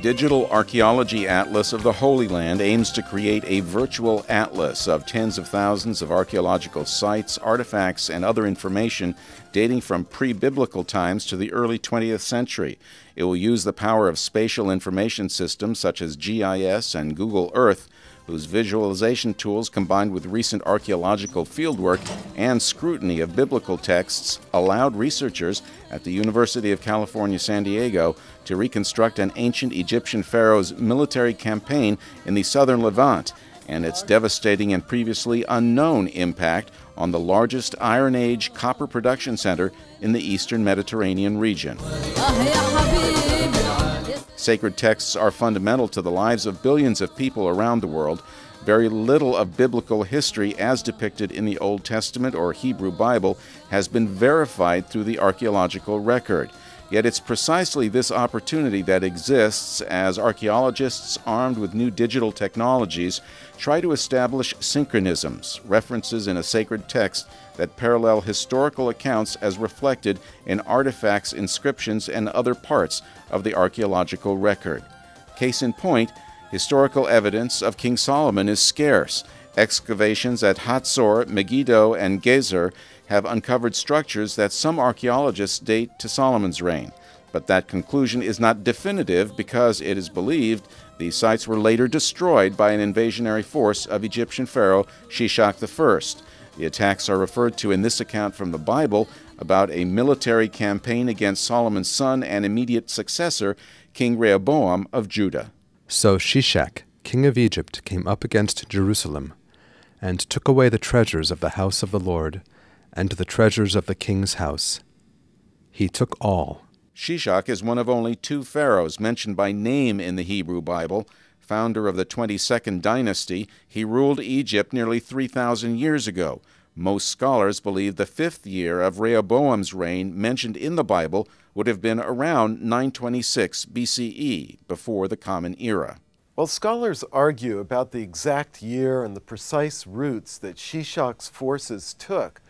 Digital Archaeology Atlas of the Holy Land aims to create a virtual atlas of tens of thousands of archaeological sites, artifacts, and other information dating from pre-biblical times to the early 20th century. It will use the power of spatial information systems such as GIS and Google Earth, whose visualization tools, combined with recent archaeological fieldwork and scrutiny of biblical texts, allowed researchers at the University of California, San Diego to reconstruct an ancient Egyptian pharaoh's military campaign in the southern Levant and its devastating and previously unknown impact on the largest Iron Age copper production center in the eastern Mediterranean region. Sacred texts are fundamental to the lives of billions of people around the world. Very little of biblical history as depicted in the Old Testament or Hebrew Bible has been verified through the archaeological record. Yet it's precisely this opportunity that exists as archaeologists armed with new digital technologies try to establish synchronisms, references in a sacred text that parallel historical accounts as reflected in artifacts, inscriptions, and other parts of the archaeological record. Case in point, historical evidence of King Solomon is scarce. Excavations at Hatzor, Meggido, and Gezer have uncovered structures that some archaeologists date to Solomon's reign. But that conclusion is not definitive because it is believed these sites were later destroyed by an invasionary force of Egyptian pharaoh Shishak I. The attacks are referred to in this account from the Bible about a military campaign against Solomon's son and immediate successor, King Roboam of Judah. So Shishak, king of Egypt, came up against Jerusalem, and took away the treasures of the house of the Lord, and the treasures of the king's house. He took all. Shishak is one of only two pharaohs mentioned by name in the Hebrew Bible. Founder of the 22nd dynasty, he ruled Egypt nearly 3,000 years ago. Most scholars believe the 5th year of Rehoboam's reign mentioned in the Bible would have been around 926 BCE, before the Common Era. While scholars argue about the exact year and the precise routes that Shishak's forces took,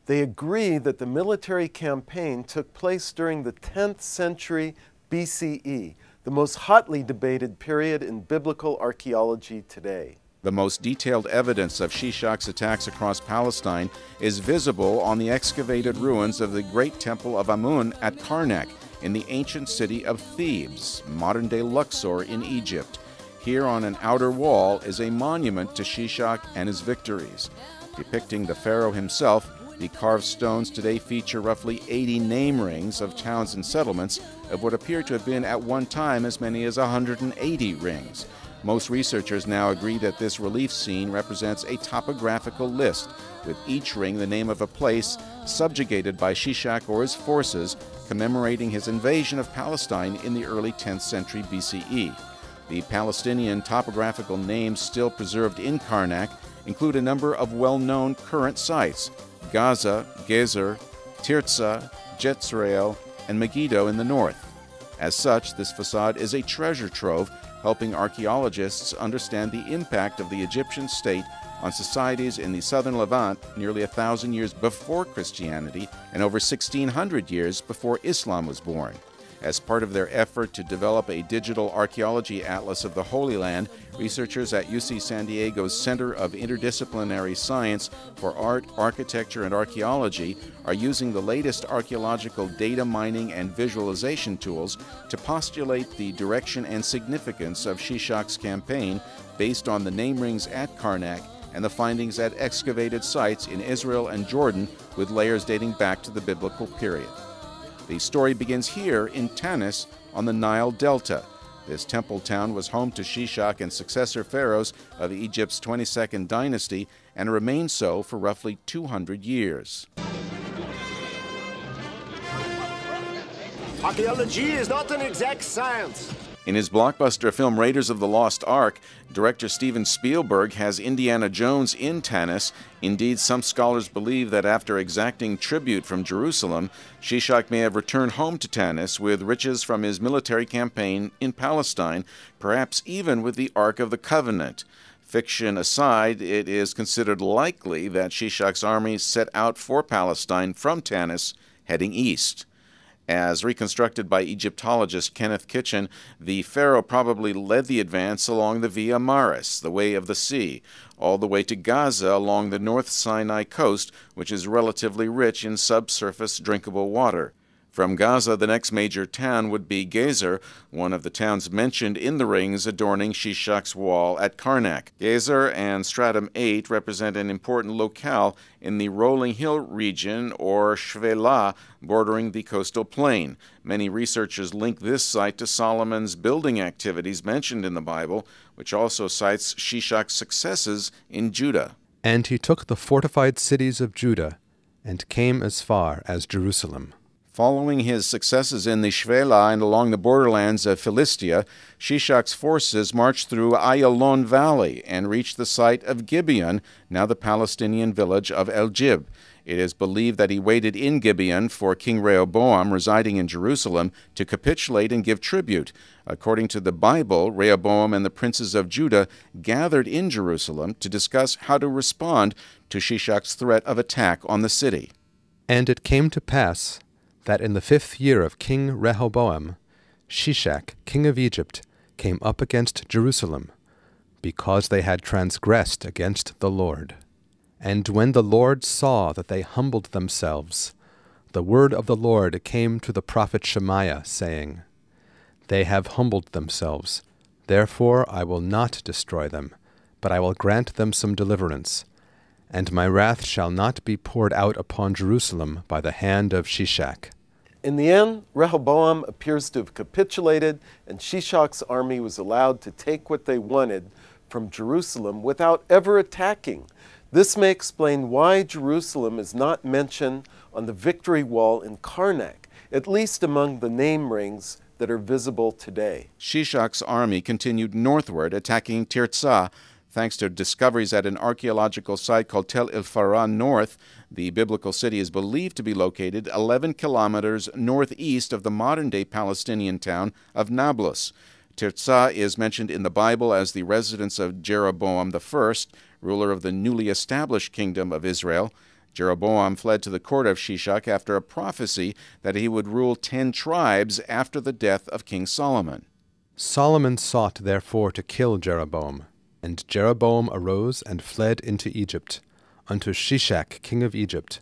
they agree that the military campaign took place during the 10th century BCE, the most hotly debated period in biblical archaeology today. The most detailed evidence of Shishak's attacks across Palestine is visible on the excavated ruins of the great temple of Amun at Karnak in the ancient city of Thebes, modern-day Luxor in Egypt. Here on an outer wall is a monument to Shishak and his victories. Depicting the pharaoh himself, the carved stones today feature roughly 80 name rings of towns and settlements of what appear to have been at one time as many as 180 rings. Most researchers now agree that this relief scene represents a topographical list, with each ring the name of a place subjugated by Shishak or his forces, commemorating his invasion of Palestine in the early 10th century BCE. The Palestinian topographical names still preserved in Karnak include a number of well-known current sites: Gaza, Gezer, Tirzah, Jezreel, and Meggido in the north. As such, this facade is a treasure trove, helping archaeologists understand the impact of the Egyptian state on societies in the southern Levant nearly 1,000 years before Christianity and over 1,600 years before Islam was born. As part of their effort to develop a digital archaeology atlas of the Holy Land, researchers at UC San Diego's Center of Interdisciplinary Science for Art, Architecture, and Archaeology are using the latest archaeological data mining and visualization tools to postulate the direction and significance of Shishak's campaign based on the name rings at Karnak and the findings at excavated sites in Israel and Jordan with layers dating back to the biblical period. The story begins here in Tanis on the Nile Delta. This temple town was home to Shishak and successor pharaohs of Egypt's 22nd dynasty and remained so for roughly 200 years. Archaeology is not an exact science. In his blockbuster film Raiders of the Lost Ark, director Steven Spielberg has Indiana Jones in Tanis. Indeed, some scholars believe that after exacting tribute from Jerusalem, Shishak may have returned home to Tanis with riches from his military campaign in Palestine, perhaps even with the Ark of the Covenant. Fiction aside, it is considered likely that Shishak's army set out for Palestine from Tanis, heading east. As reconstructed by Egyptologist Kenneth Kitchen, the pharaoh probably led the advance along the Via Maris, the Way of the Sea, all the way to Gaza along the North Sinai coast, which is relatively rich in subsurface drinkable water. From Gaza, the next major town would be Gezer, one of the towns mentioned in the rings adorning Shishak's wall at Karnak. Gezer and Stratum 8 represent an important locale in the rolling hill region, or Shvela, bordering the coastal plain. Many researchers link this site to Solomon's building activities mentioned in the Bible, which also cites Shishak's successes in Judah. And he took the fortified cities of Judah, and came as far as Jerusalem. Following his successes in the Shvela and along the borderlands of Philistia, Shishak's forces marched through Ayalon Valley and reached the site of Gibeon, now the Palestinian village of El Jib. It is believed that he waited in Gibeon for King Rehoboam, residing in Jerusalem, to capitulate and give tribute. According to the Bible, Rehoboam and the princes of Judah gathered in Jerusalem to discuss how to respond to Shishak's threat of attack on the city. And it came to pass that in the 5th year of King Rehoboam, Shishak, king of Egypt, came up against Jerusalem, because they had transgressed against the Lord. And when the Lord saw that they humbled themselves, the word of the Lord came to the prophet Shemaiah, saying, They have humbled themselves, therefore I will not destroy them, but I will grant them some deliverance. And my wrath shall not be poured out upon Jerusalem by the hand of Shishak. In the end, Rehoboam appears to have capitulated, and Shishak's army was allowed to take what they wanted from Jerusalem without ever attacking. This may explain why Jerusalem is not mentioned on the victory wall in Karnak, at least among the name rings that are visible today. Shishak's army continued northward, attacking Tirzah. Thanks to discoveries at an archaeological site called Tel El Farah North, the biblical city is believed to be located 11 kilometers northeast of the modern-day Palestinian town of Nablus. Tirzah is mentioned in the Bible as the residence of Jeroboam I, ruler of the newly established kingdom of Israel. Jeroboam fled to the court of Shishak after a prophecy that he would rule 10 tribes after the death of King Solomon. Solomon sought therefore to kill Jeroboam. And Jeroboam arose and fled into Egypt, unto Shishak king of Egypt,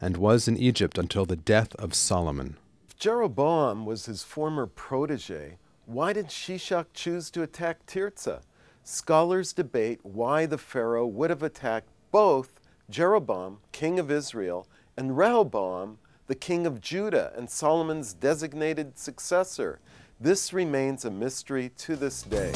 and was in Egypt until the death of Solomon. If Jeroboam was his former protege, why did Shishak choose to attack Tirzah? Scholars debate why the pharaoh would have attacked both Jeroboam, king of Israel, and Rehoboam, the king of Judah and Solomon's designated successor. This remains a mystery to this day.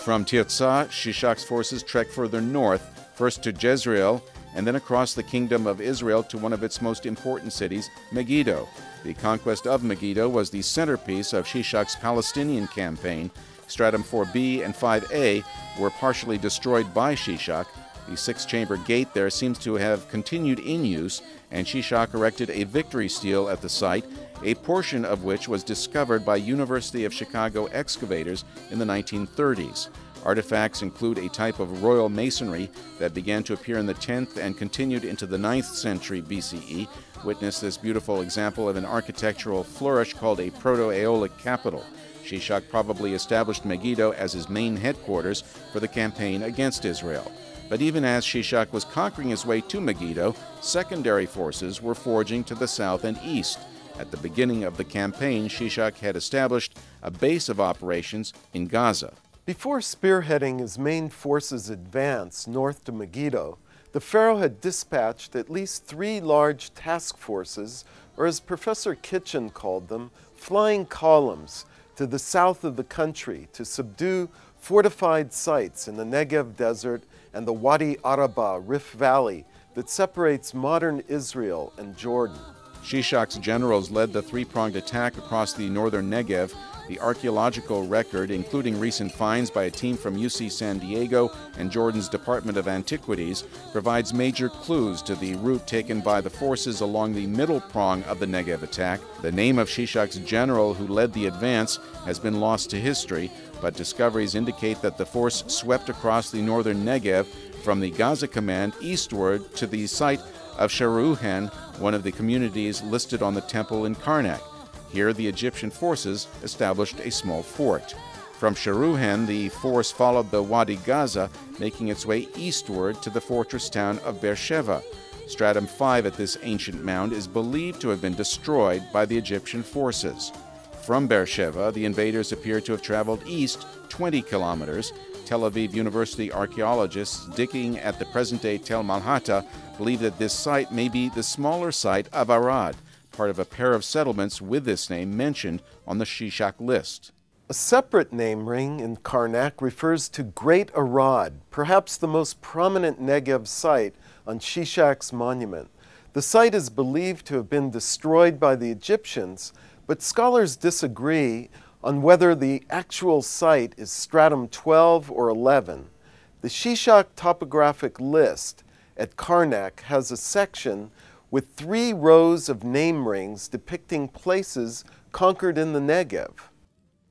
From Tirzah, Shishak's forces trekked further north, first to Jezreel, and then across the kingdom of Israel to one of its most important cities, Meggido. The conquest of Meggido was the centerpiece of Shishak's Palestinian campaign. Stratum 4B and 5A were partially destroyed by Shishak. The 6-chamber gate there seems to have continued in use, and Shishak erected a victory stele at the site, a portion of which was discovered by University of Chicago excavators in the 1930s. Artifacts include a type of royal masonry that began to appear in the 10th and continued into the 9th century BCE. Witness this beautiful example of an architectural flourish called a Proto-Aeolic capital. Shishak probably established Meggido as his main headquarters for the campaign against Israel. But even as Shishak was conquering his way to Meggido, secondary forces were forging to the south and east. At the beginning of the campaign, Shishak had established a base of operations in Gaza. Before spearheading his main forces' advance north to Meggido, the pharaoh had dispatched at least 3 large task forces, or as Professor Kitchen called them, flying columns, to the south of the country to subdue fortified sites in the Negev desert and the Wadi Araba Rift Valley that separates modern Israel and Jordan. Shishak's generals led the 3-pronged attack across the northern Negev. The archaeological record, including recent finds by a team from UC San Diego and Jordan's Department of Antiquities, provides major clues to the route taken by the forces along the middle prong of the Negev attack. The name of Shishak's general who led the advance has been lost to history, but discoveries indicate that the force swept across the northern Negev from the Gaza command eastward to the site of Sharuhen one of the communities listed on the temple in Karnak. Here, the Egyptian forces established a small fort. From Sharuhen, the force followed the Wadi Gaza, making its way eastward to the fortress town of Beersheba. Stratum 5 at this ancient mound is believed to have been destroyed by the Egyptian forces. From Beersheba, the invaders appear to have traveled east 20 kilometers. Tel Aviv University archaeologists digging at the present-day Tel Malhata believe that this site may be the smaller site of Arad, part of a pair of settlements with this name mentioned on the Shishak list. A separate name ring in Karnak refers to Great Arad, perhaps the most prominent Negev site on Shishak's monument. The site is believed to have been destroyed by the Egyptians, but scholars disagree on whether the actual site is stratum 12 or 11. The Shishak topographic list at Karnak has a section with 3 rows of name rings depicting places conquered in the Negev.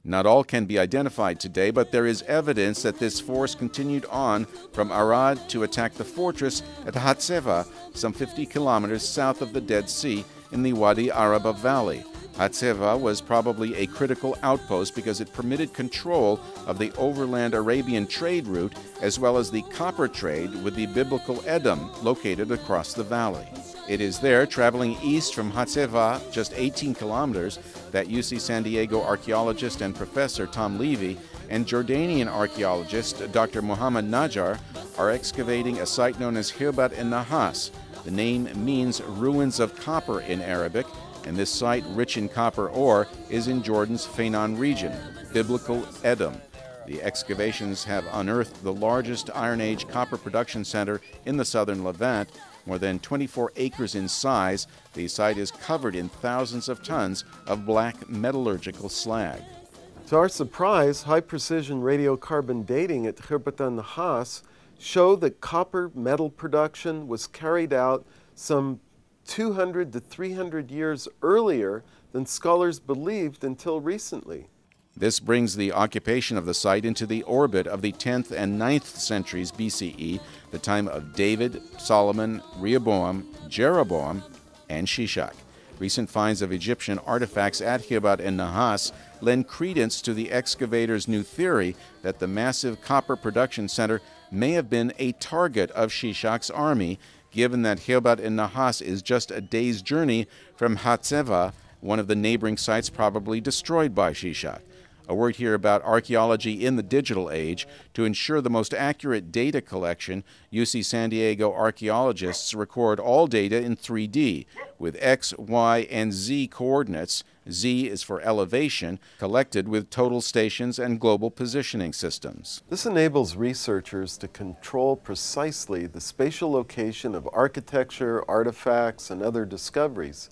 Not all can be identified today, but there is evidence that this force continued on from Arad to attack the fortress at Hatzeva, some 50 kilometers south of the Dead Sea in the Wadi Araba Valley. Hatzeva was probably a critical outpost because it permitted control of the overland Arabian trade route as well as the copper trade with the biblical Edom located across the valley. It is there, traveling east from Hatzeva, just 18 kilometers, that UC San Diego archaeologist and professor Tom Levy and Jordanian archaeologist Dr. Muhammad Najjar are excavating a site known as Hirbat en-Nahas. The name means ruins of copper in Arabic, and this site, rich in copper ore, is in Jordan's Fainan region, biblical Edom. The excavations have unearthed the largest Iron Age copper production center in the southern Levant. More than 24 acres in size, the site is covered in thousands of tons of black metallurgical slag. To our surprise, high-precision radiocarbon dating at Hirbat en-Nahas show that copper metal production was carried out some 200 to 300 years earlier than scholars believed until recently. This brings the occupation of the site into the orbit of the 10th and 9th centuries BCE, the time of David, Solomon, Rehoboam, Jeroboam, and Shishak. Recent finds of Egyptian artifacts at Hirbat en-Nahas lend credence to the excavators' new theory that the massive copper production center may have been a target of Shishak's army, given that Hirbat en-Nahas is just a day's journey from Hatzeva, one of the neighboring sites probably destroyed by Shishak. A word here about archaeology in the digital age. To ensure the most accurate data collection, UC San Diego archaeologists record all data in 3D, with X, Y, and Z coordinates. Z is for elevation, collected with total stations and global positioning systems. This enables researchers to control precisely the spatial location of architecture, artifacts, and other discoveries.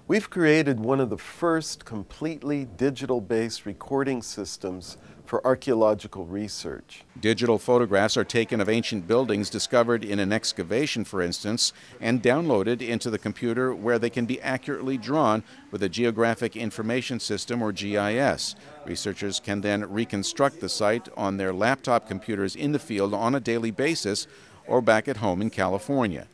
We've created one of the first completely digital-based recording systems for archaeological research. Digital photographs are taken of ancient buildings discovered in an excavation, for instance, and downloaded into the computer where they can be accurately drawn with a Geographic Information System, or GIS. Researchers can then reconstruct the site on their laptop computers in the field on a daily basis or back at home in California.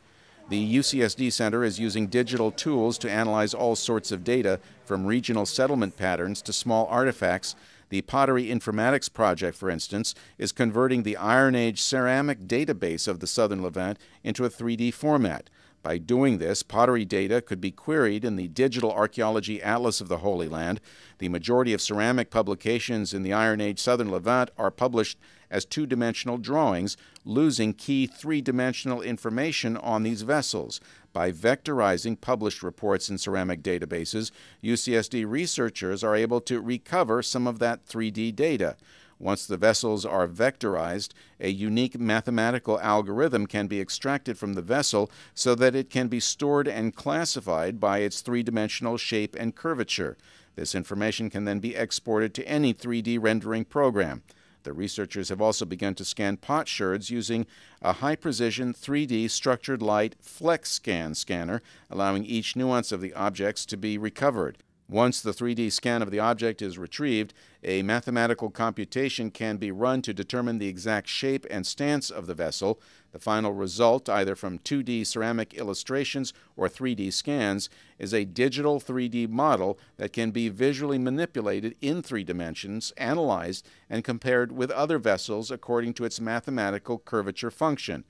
The UCSD Center is using digital tools to analyze all sorts of data, from regional settlement patterns to small artifacts. The Pottery Informatics Project, for instance, is converting the Iron Age ceramic database of the Southern Levant into a 3D format. By doing this, pottery data could be queried in the Digital Archaeology Atlas of the Holy Land. The majority of ceramic publications in the Iron Age Southern Levant are published as two-dimensional drawings, losing key three-dimensional information on these vessels. By vectorizing published reports in ceramic databases, UCSD researchers are able to recover some of that 3D data. Once the vessels are vectorized, a unique mathematical algorithm can be extracted from the vessel so that it can be stored and classified by its three-dimensional shape and curvature. This information can then be exported to any 3D rendering program. The researchers have also begun to scan potsherds using a high-precision 3D structured light flex scan scanner, allowing each nuance of the objects to be recovered. Once the 3D scan of the object is retrieved, a mathematical computation can be run to determine the exact shape and stance of the vessel. The final result, either from 2D ceramic illustrations or 3D scans, is a digital 3D model that can be visually manipulated in 3 dimensions, analyzed, and compared with other vessels according to its mathematical curvature function.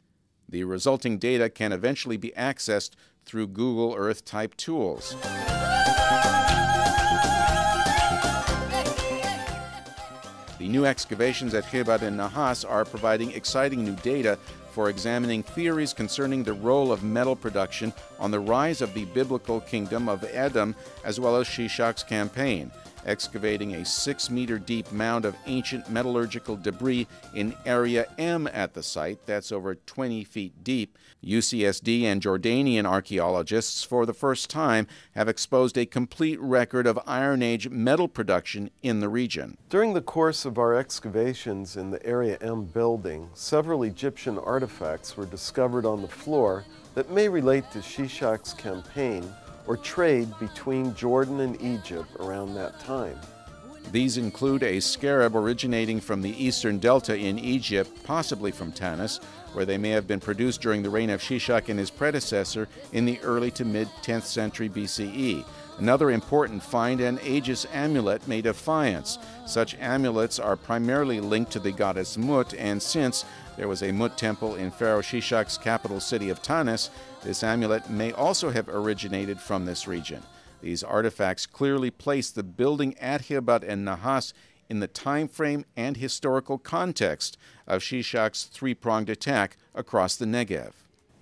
The resulting data can eventually be accessed through Google Earth-type tools. The new excavations at Khibat and Nahas are providing exciting new data for examining theories concerning the role of metal production on the rise of the biblical kingdom of Edom, as well as Shishak's campaign. Excavating a 6-meter-deep mound of ancient metallurgical debris in Area M at the site, that's over 20 feet deep, UCSD and Jordanian archaeologists for the first time have exposed a complete record of Iron Age metal production in the region. During the course of our excavations in the Area M building, several Egyptian artifacts were discovered on the floor that may relate to Shishak's campaign or trade between Jordan and Egypt around that time. These include a scarab originating from the eastern delta in Egypt, possibly from Tanis, where they may have been produced during the reign of Shishak and his predecessor in the early to mid-10th century BCE. Another important find, an Aegis amulet made of faience. Such amulets are primarily linked to the goddess Mut, and since there was a Mut temple in Pharaoh Shishak's capital city of Tanis, this amulet may also have originated from this region. These artifacts clearly place the building at Khibat and Nahas in the time frame and historical context of Shishak's 3-pronged attack across the Negev.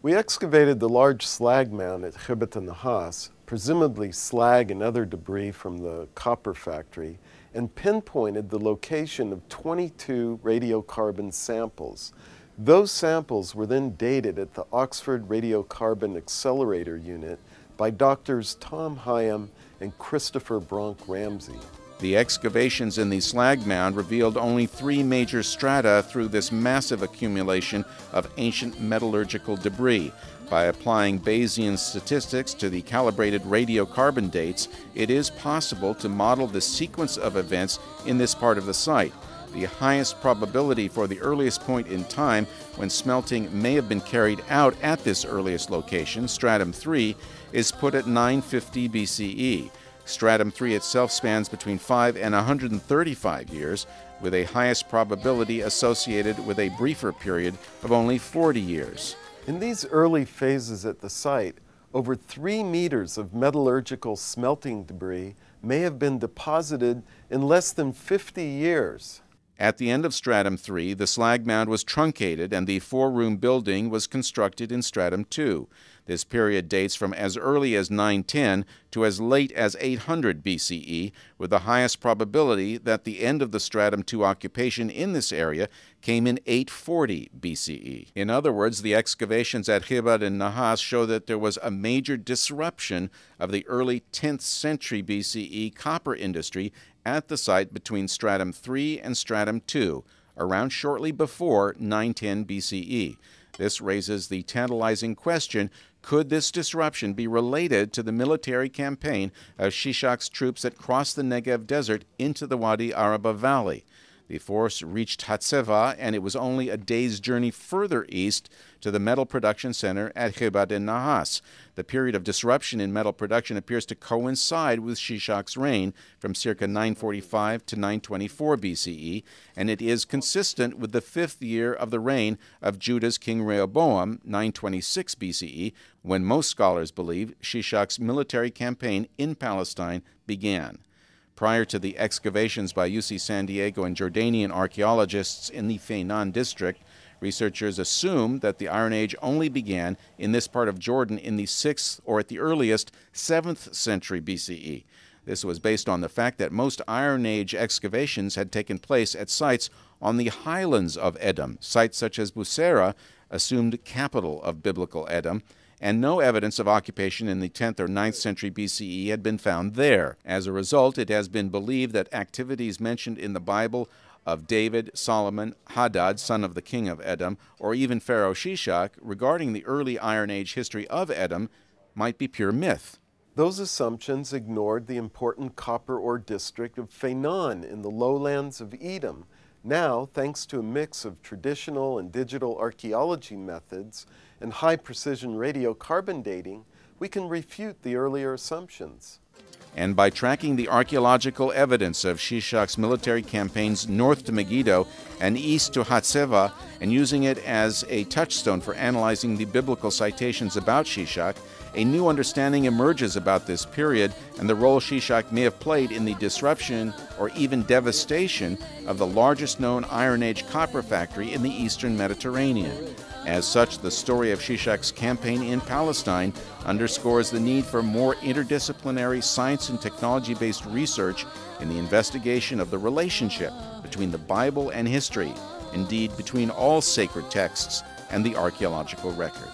We excavated the large slag mound at Khibat and Nahas, presumably slag and other debris from the copper factory, and pinpointed the location of 22 radiocarbon samples. Those samples were then dated at the Oxford Radiocarbon Accelerator Unit by Doctors Tom Hyam and Christopher Bronk-Ramsey. The excavations in the slag mound revealed only 3 major strata through this massive accumulation of ancient metallurgical debris. By applying Bayesian statistics to the calibrated radiocarbon dates, it is possible to model the sequence of events in this part of the site. The highest probability for the earliest point in time when smelting may have been carried out at this earliest location, stratum 3, is put at 950 BCE. Stratum 3 itself spans between 5 and 135 years, with a highest probability associated with a briefer period of only 40 years. In these early phases at the site, over 3 meters of metallurgical smelting debris may have been deposited in less than 50 years. At the end of stratum 3, the slag mound was truncated and the 4-room building was constructed in stratum 2. This period dates from as early as 910 to as late as 800 BCE, with the highest probability that the end of the stratum 2 occupation in this area came in 840 BCE. In other words, the excavations at Khibat and Nahas show that there was a major disruption of the early 10th century BCE copper industry at the site between stratum 3 and stratum 2, around shortly before 910 BCE. This raises the tantalizing question, could this disruption be related to the military campaign of Shishak's troops that crossed the Negev desert into the Wadi Araba Valley? The force reached Hatzeva, and it was only a day's journey further east to the metal production center at Khibat and Nahas. The period of disruption in metal production appears to coincide with Shishak's reign from circa 945 to 924 BCE, and it is consistent with the 5th year of the reign of Judah's king Roboam, 926 BCE, when most scholars believe Shishak's military campaign in Palestine began. Prior to the excavations by UC San Diego and Jordanian archaeologists in the Feinan district, researchers assumed that the Iron Age only began in this part of Jordan in the 6th or at the earliest 7th century BCE. This was based on the fact that most Iron Age excavations had taken place at sites on the highlands of Edom, sites such as Busera, assumed capital of biblical Edom, and no evidence of occupation in the 10th or 9th century BCE had been found there. As a result, it has been believed that activities mentioned in the Bible of David, Solomon, Hadad, son of the king of Edom, or even Pharaoh Sheshak regarding the early Iron Age history of Edom might be pure myth. Those assumptions ignored the important copper ore district of Pharaon in the lowlands of Edom. Now, thanks to a mix of traditional and digital archaeology methods and high-precision radiocarbon dating, we can refute the earlier assumptions. And by tracking the archaeological evidence of Shishak's military campaigns north to Meggido and east to Hatseva, and using it as a touchstone for analyzing the biblical citations about Shishak, a new understanding emerges about this period and the role Shishak may have played in the disruption or even devastation of the largest known Iron Age copper factory in the eastern Mediterranean. As such, the story of Shishak's campaign in Palestine underscores the need for more interdisciplinary science and technology-based research in the investigation of the relationship between the Bible and history, indeed between all sacred texts and the archaeological record.